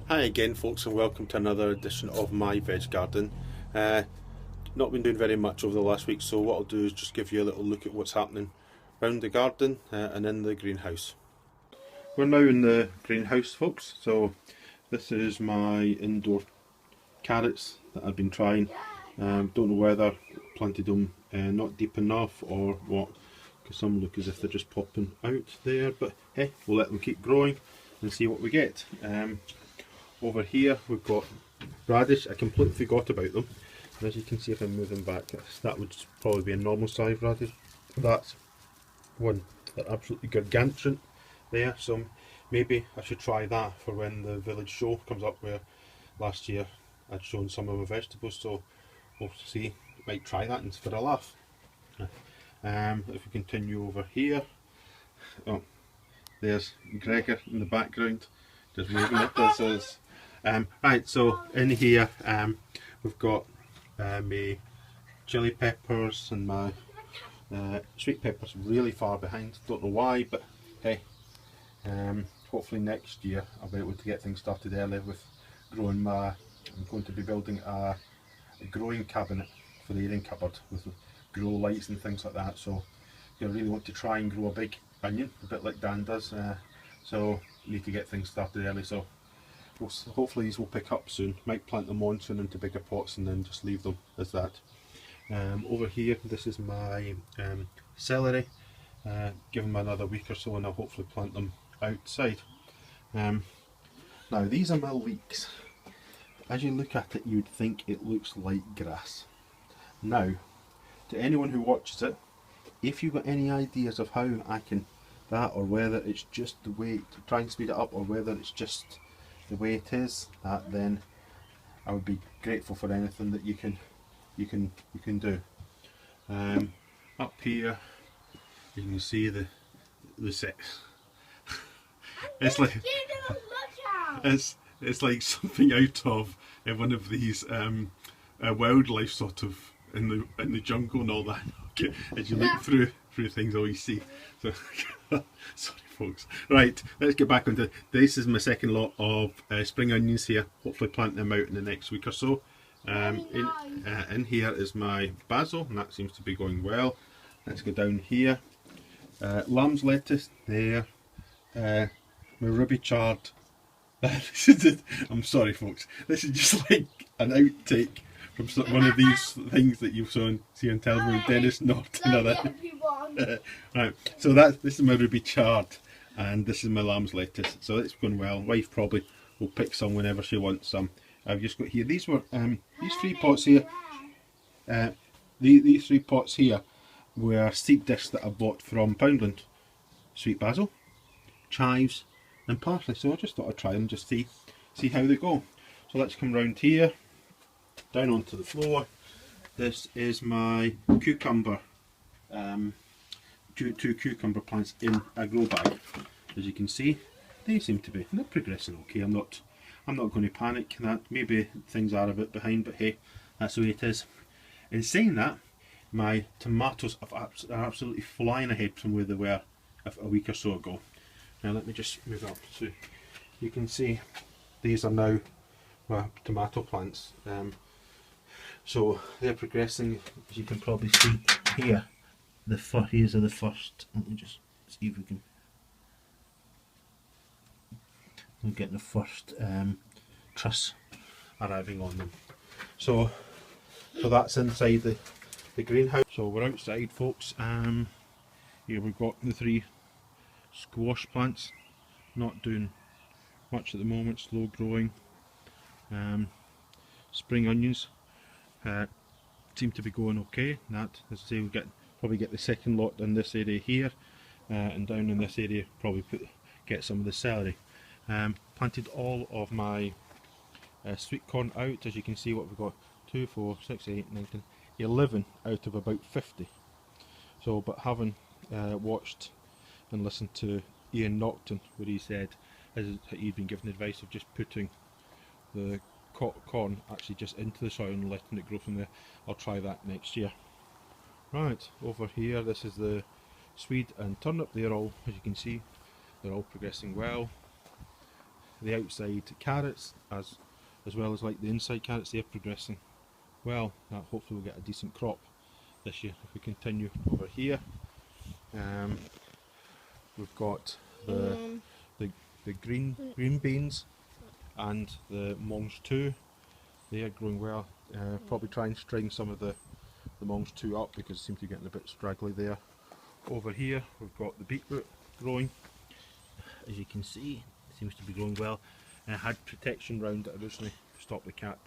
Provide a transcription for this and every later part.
Hi again folks, and welcome to another edition of My Veg Garden. Not been doing very much over the last week, so what I'll do is just give you a little look at what's happening around the garden and in the greenhouse. We're now in the greenhouse folks, so this is my indoor carrots that I've been trying. Don't know whether planted them not deep enough or what, because some look as if they're just popping out there, but hey, we'll let them keep growing and see what we get. Over here we've got radish. I completely forgot about them, and as you can see, if I move them back, that would probably be a normal size radish. That's one, they're absolutely gargantuan there, so maybe I should try that for when the village show comes up, where last year I'd shown some of my vegetables, so we'll see, might try that for a laugh. If we continue over here, oh, there's Gregor in the background just waving at us. Right, so in here we've got my chili peppers and my sweet peppers really far behind. Don't know why, but hey, hopefully next year I'll be able to get things started early with growing my. I'm going to be building a growing cabinet for the airing cupboard with grow lights and things like that. So you really want to try and grow a big onion, a bit like Dan does. So you need to get things started early. So hopefully these will pick up soon. Might plant them on soon into bigger pots and then just leave them as that. Over here, this is my celery. Give them another week or so and I'll hopefully plant them outside. Now these are my leeks. As you look at it, you'd think it looks like grass. Now, to anyone who watches it, if you've got any ideas of how I can that, or whether it's just the way to try and speed it up, or whether it's just the way it is, that then I would be grateful for anything that you can do. Up here you can see the six. It's like it's like something out of one of these wildlife sort of in the jungle and all that. Okay, as you look through things, all you see. So sorry folks. Right, let's get back onto this. Is my second lot of spring onions here. Hopefully plant them out in the next week or so. In here is my basil, and that seems to be going well. Let's go down here. Lamb's lettuce there. My ruby chard. I'm sorry folks, this is just like an outtake from one of these things that you've seen on television. Dennis Norton or that. Right, so this is my ruby chard and this is my lamb's lettuce, so it's going well. Wife probably will pick some whenever she wants some. I've just got here, these were these three pots here, these three pots here were seed discs that I bought from Poundland. Sweet basil, chives and parsley, so I just thought I'd try them, just see how they go. So let's come round here, down onto the floor. This is my cucumber, two cucumber plants in a grow bag. As you can see, they're progressing okay. I'm not going to panic that maybe things are a bit behind, but hey, that's the way it is. In saying that, my tomatoes are absolutely flying ahead from where they were a week or so ago. Now let me just move up so you can see these are now my tomato plants. So they're progressing, as you can probably see here. These are the first. Let me just see if we can. We're getting the first truss arriving on them. So that's inside the greenhouse. So we're outside, folks. Here we've got the three squash plants, not doing much at the moment, slow growing. Spring onions seem to be going okay. That, as I say, we'll probably get the second lot in this area here, and down in this area probably get some of the celery. Planted all of my sweet corn out. As you can see, what we've got 2, 4, 6, 8, 9, 10, 11 out of about 50. So, but having watched and listened to Ian Nocton, where he said he'd been given advice of just putting the corn actually just into the soil and letting it grow from there. I'll try that next year. Right, over here, this is the swede and turnip. They're all, as you can see, they're all progressing well. the outside carrots as well as like the inside carrots, they're progressing well. Hopefully we'll get a decent crop this year. If we continue over here, we've got the green beans and the monge 2. They are growing well. Probably try and string some of the monge 2 up because it seems to be getting a bit straggly there. Over here we've got the beetroot growing. As you can see, it seems to be growing well. I had protection round it originally to stop the cat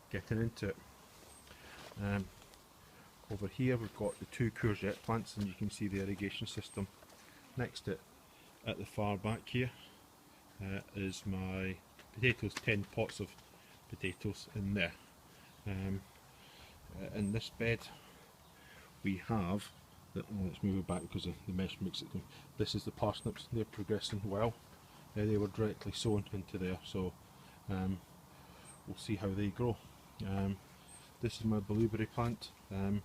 getting into it. Over here we've got the 2 courgette plants, and you can see the irrigation system next to it. At the far back here is my potatoes, 10 pots of potatoes in there. In this bed we have, let's move it back because the mesh makes it, this is the parsnips. They're progressing well. They were directly sown into there, so we'll see how they grow. This is my blueberry plant, and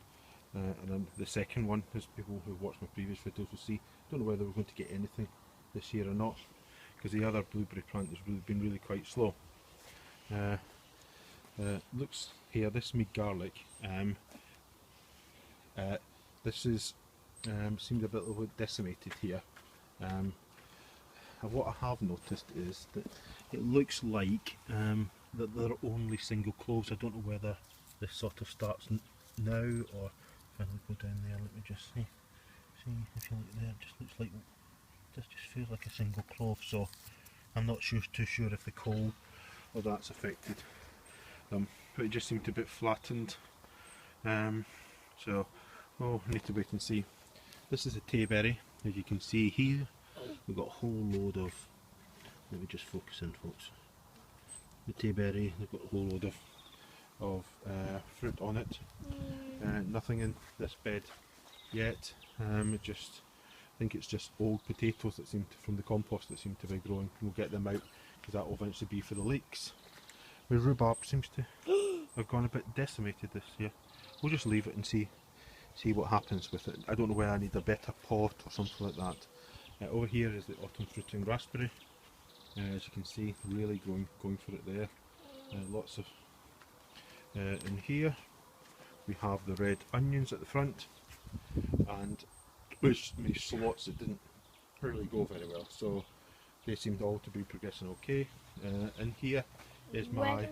then the second one, as people who watched my previous videos will see, don't know whether we're going to get anything this year or not, because the other blueberry plant has been really quite slow. Looks here, this is my garlic. This is seems a bit decimated here. What I have noticed is that it looks like that there are only single cloves. I don't know whether this sort of starts now, or if I go down there, let me just see if you look there, it just looks like this just feels like a single clove, so I'm not too sure if the cold or that's affected. But it just seemed a bit flattened, so I need to wait and see. This is a tayberry, as you can see here. We've got a whole load of, let me just focus in folks, the tayberry, they've got a whole load of fruit on it. Nothing in this bed yet. I think it's just old potatoes that seem to, from the compost, that seem to be growing. We'll get them out because that will eventually be for the leeks. The rhubarb seems to have gone a bit decimated this year. We'll just leave it and see what happens with it. I don't know whether I need a better pot or something like that. Over here is the autumn fruiting raspberry. As you can see, really going for it there. Lots of in here we have the red onions at the front, and which made slots that didn't really go very well, so they seemed all to be progressing okay. In here is my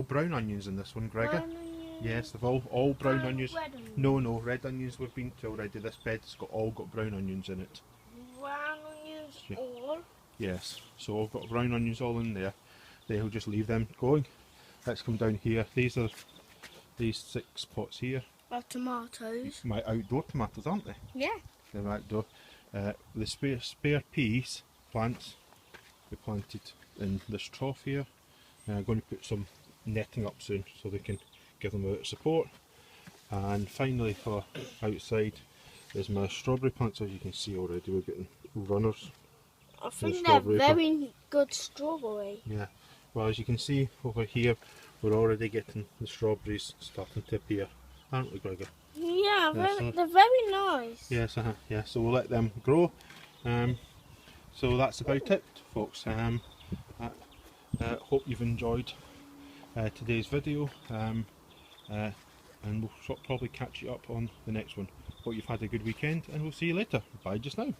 brown onions in this one, Gregor. Yes, they've all brown onions. No, red onions we've been to already. This bed's all got brown onions in it. Brown onions all? Yes, so I've got brown onions all in there. They'll just leave them going. Let's come down here. These 6 pots here Of tomatoes. my outdoor tomatoes, aren't they? Yeah. They're outdoor. The spare peas plants we planted in this trough here. I'm going to put some netting up soon so they can give them a bit of support. And finally, for outside is my strawberry plants. As you can see already, we're getting runners. I think they're very good strawberry. Yeah, well, as you can see over here, we're already getting the strawberries starting to appear, aren't we, Gregor? Yeah, they're very nice. Yes, yeah, so we'll let them grow. So that's about it, folks. Hope you've enjoyed today's video, and we'll probably catch you up on the next one. Hope you've had a good weekend, and we'll see you later. Bye just now.